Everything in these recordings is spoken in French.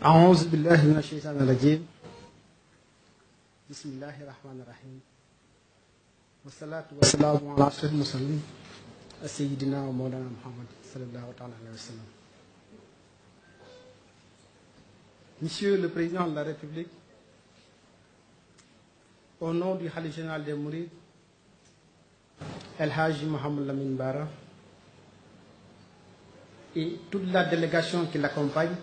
أعوذ بالله من الشيطان الرجيم بسم الله الرحمن الرحيم والصلاة والسلام على أشرف المرسلين سيدنا ومولانا محمد صلى الله عليه وسلم. Monsieur le Président de la République, au nom du Khalife général des Mourides, El Hadji Mohamed Lamine Bara, et toute la délégation qui l'accompagne,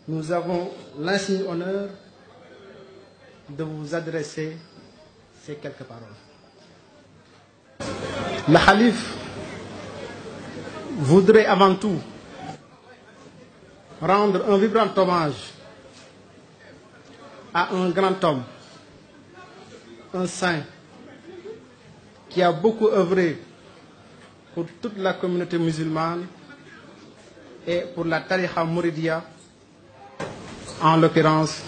nous avons l'insigne honneur de vous adresser ces quelques paroles. Le Khalife voudrait avant tout rendre un vibrant hommage à un grand homme, un saint qui a beaucoup œuvré pour toute la communauté musulmane et pour la tariqa Mouridia, en l'occurrence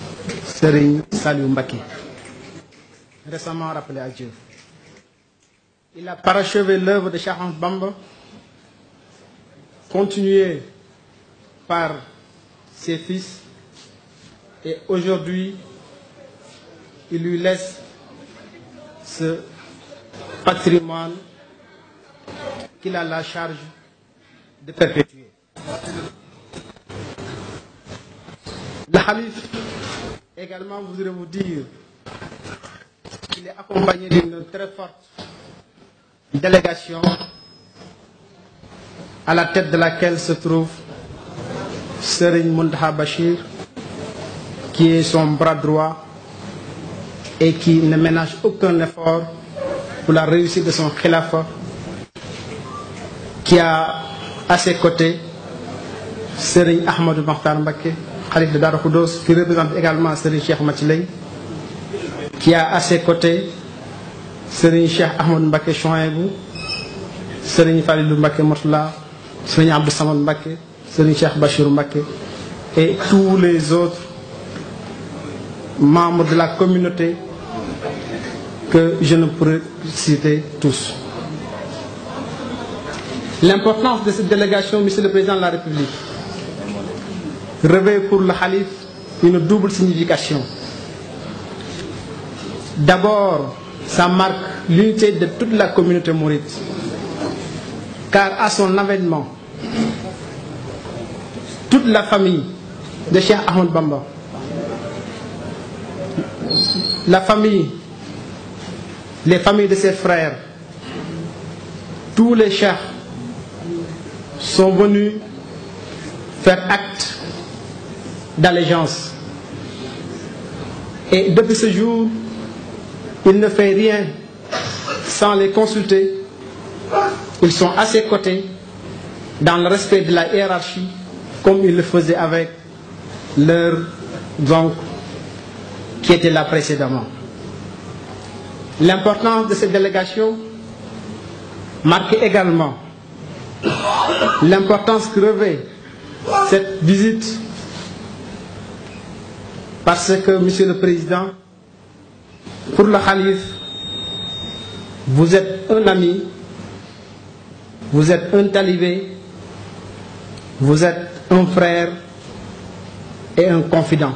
Serigne Saliou Mbacké, récemment rappelé à Dieu. Il a parachevé l'œuvre de Cheikh Ahmadou Bamba, continué par ses fils, et aujourd'hui il lui laisse ce patrimoine qu'il a la charge de perpétuer. Le Khalife également voudrait vous dire qu'il est accompagné d'une très forte délégation à la tête de laquelle se trouve Serigne Mountakha Bachir, qui est son bras droit et qui ne ménage aucun effort pour la réussite de son khilafa, qui a à ses côtés Serigne Ahmadou Makhtar Mbacké, Khalife de Darou Khoudoss, qui représente également Serigne Cheikh Mathilay, qui a à ses côtés Serigne Cheikh Ahmadou Mbacké Chouaïbou, Serigne Falilou Mbacké Mourtala, Serigne Abdou Samad Mbacké, Serigne Cheikh Bachirou Mbacké et tous les autres membres de la communauté que je ne pourrais citer tous. L'importance de cette délégation, Monsieur le Président de la République, revêt pour le Khalife une double signification. D'abord, ça marque l'unité de toute la communauté mouride, car à son avènement, toute la famille de Cheikh Ahmadou Bamba, la famille, les familles de ses frères, tous les cheikhs sont venus faire acte d'allégeance. Et depuis ce jour, il ne fait rien sans les consulter. Ils sont à ses côtés dans le respect de la hiérarchie, comme ils le faisaient avec leurs oncles qui étaient là précédemment. L'importance de cette délégation marque également l'importance que revêt cette visite, parce que, Monsieur le Président, pour le Khalife, vous êtes un ami, vous êtes un talibé, vous êtes un frère et un confident.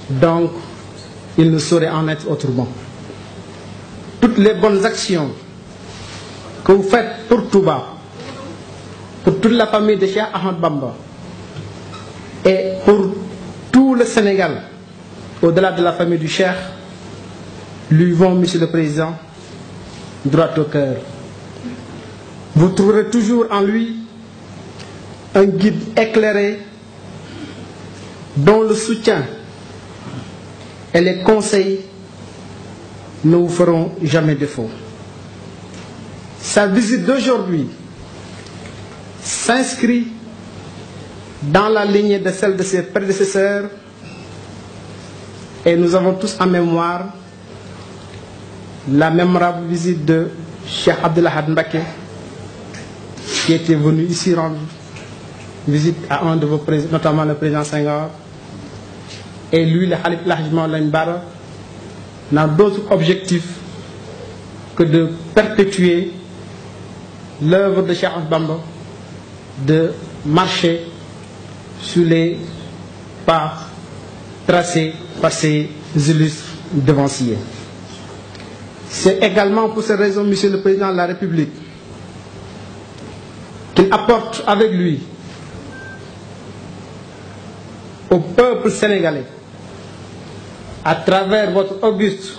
Donc, il ne saurait en être autrement. Toutes les bonnes actions que vous faites pour Touba, pour toute la famille de Cheikh Ahmadou Bamba et pour tout le Sénégal, au-delà de la famille du Cheikh, lui vont, Monsieur le Président, droit au cœur. Vous trouverez toujours en lui un guide éclairé dont le soutien et les conseils ne vous feront jamais défaut. Sa visite d'aujourd'hui s'inscrit dans la lignée de celle de ses prédécesseurs, et nous avons tous en mémoire la mémorable visite de Cheikh Abdoul Ahad Mbacké, qui était venu ici rendre visite à un de vos présidents, notamment le président Senghor. Et lui, le Khalife El Hadji Mohamed Lamine Bara, n'a d'autre objectif que de perpétuer l'œuvre de Cheikh Ahmadou Bamba, de marcher sur les pas tracés par ces illustres devanciers. C'est également pour cette raison, Monsieur le Président de la République, qu'il apporte avec lui au peuple sénégalais, à travers votre auguste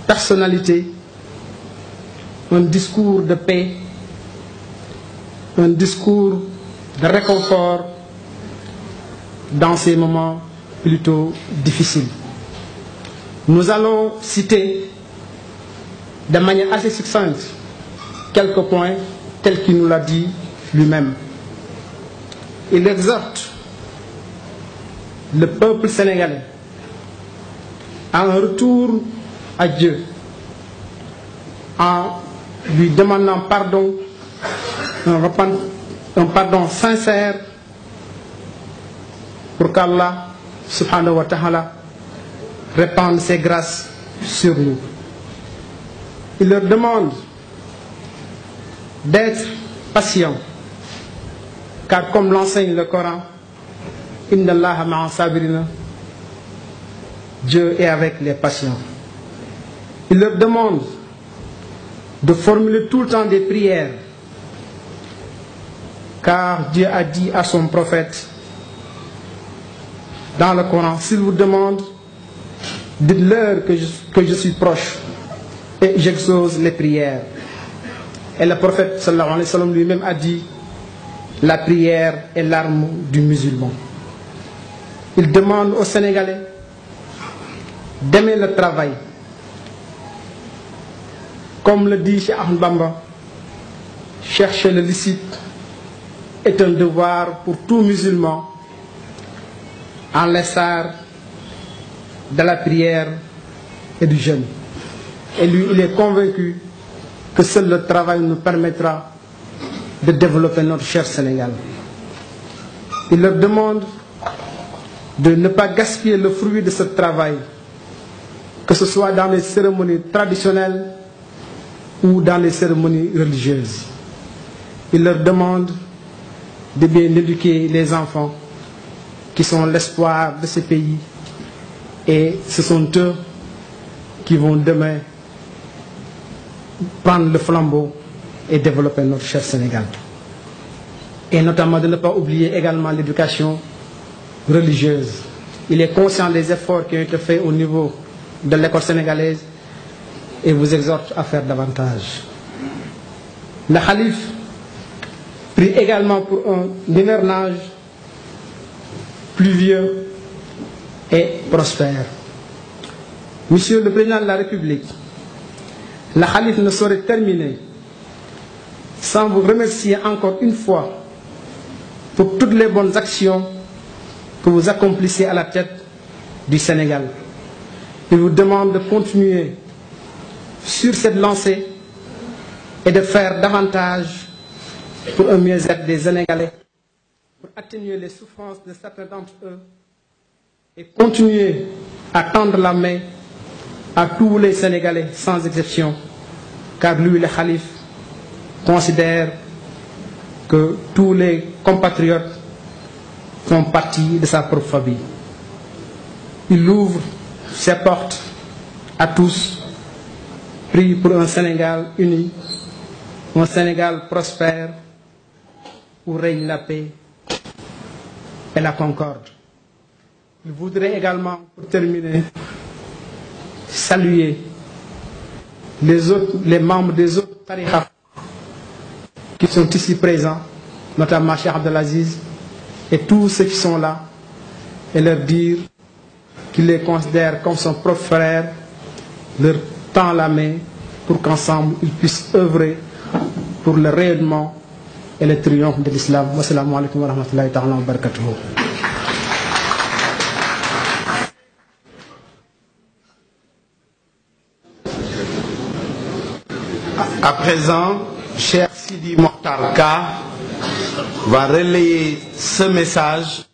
personnalité, un discours de paix, un discours de réconfort dans ces moments plutôt difficiles. Nous allons citer de manière assez succincte quelques points tels qu'il nous l'a dit lui-même. Il exhorte le peuple sénégalais à un retour à Dieu en lui demandant pardon, un pardon sincère pour qu'Allah subhanahu wa ta'ala répande ses grâces sur nous. Il leur demande d'être patients, car comme l'enseigne le Coran, Inna Allaha ma'a sabirina, Dieu est avec les patients. Il leur demande de formuler tout le temps des prières, car Dieu a dit à son prophète dans le Coran, s'il vous demande, dites-leur que je suis proche et j'exauce les prières. Et le prophète sallallahu alayhi wa sallam lui-même a dit, la prière est l'arme du musulman. Il demande aux Sénégalais d'aimer le travail. Comme le dit Cheikh Ahmed Bamba, chercher le licite est un devoir pour tout musulman, en l'instar de la prière et du jeûne. Et lui, il est convaincu que seul le travail nous permettra de développer notre cher Sénégal. Il leur demande de ne pas gaspiller le fruit de ce travail, que ce soit dans les cérémonies traditionnelles ou dans les cérémonies religieuses. Il leur demande de bien éduquer les enfants qui sont l'espoir de ce pays, et ce sont eux qui vont demain prendre le flambeau et développer notre cher Sénégal. Et notamment de ne pas oublier également l'éducation religieuse. Il est conscient des efforts qui ont été faits au niveau de l'école sénégalaise et vous exhorte à faire davantage. Le Khalife prie également pour un hivernage pluvieux et prospère. Monsieur le Président de la République, le Khalife ne saurait terminer sans vous remercier encore une fois pour toutes les bonnes actions que vous accomplissez à la tête du Sénégal. Il vous demande de continuer sur cette lancée et de faire davantage pour un mieux-être des Sénégalais, pour atténuer les souffrances de certains d'entre eux et continuer à tendre la main à tous les Sénégalais sans exception, car lui, le Khalife, considère que tous les compatriotes font partie de sa propre famille. Il ouvre ses portes à tous, prie pour un Sénégal uni, un Sénégal prospère, où règne la paix et la concorde. Il voudrait également, pour terminer, saluer les membres des autres tariqas qui sont ici présents, notamment Cheikh Abdelaziz et tous ceux qui sont là, et leur dire qu'il les considère comme son propre frère, leur tend la main pour qu'ensemble ils puissent œuvrer pour le rayonnement et le triomphe de l'islam. Wassalamu alaikum wa rahmatullahi ta'ala wa barakatuhu. À présent, cher Sidi Mokhtar Ka va relayer ce message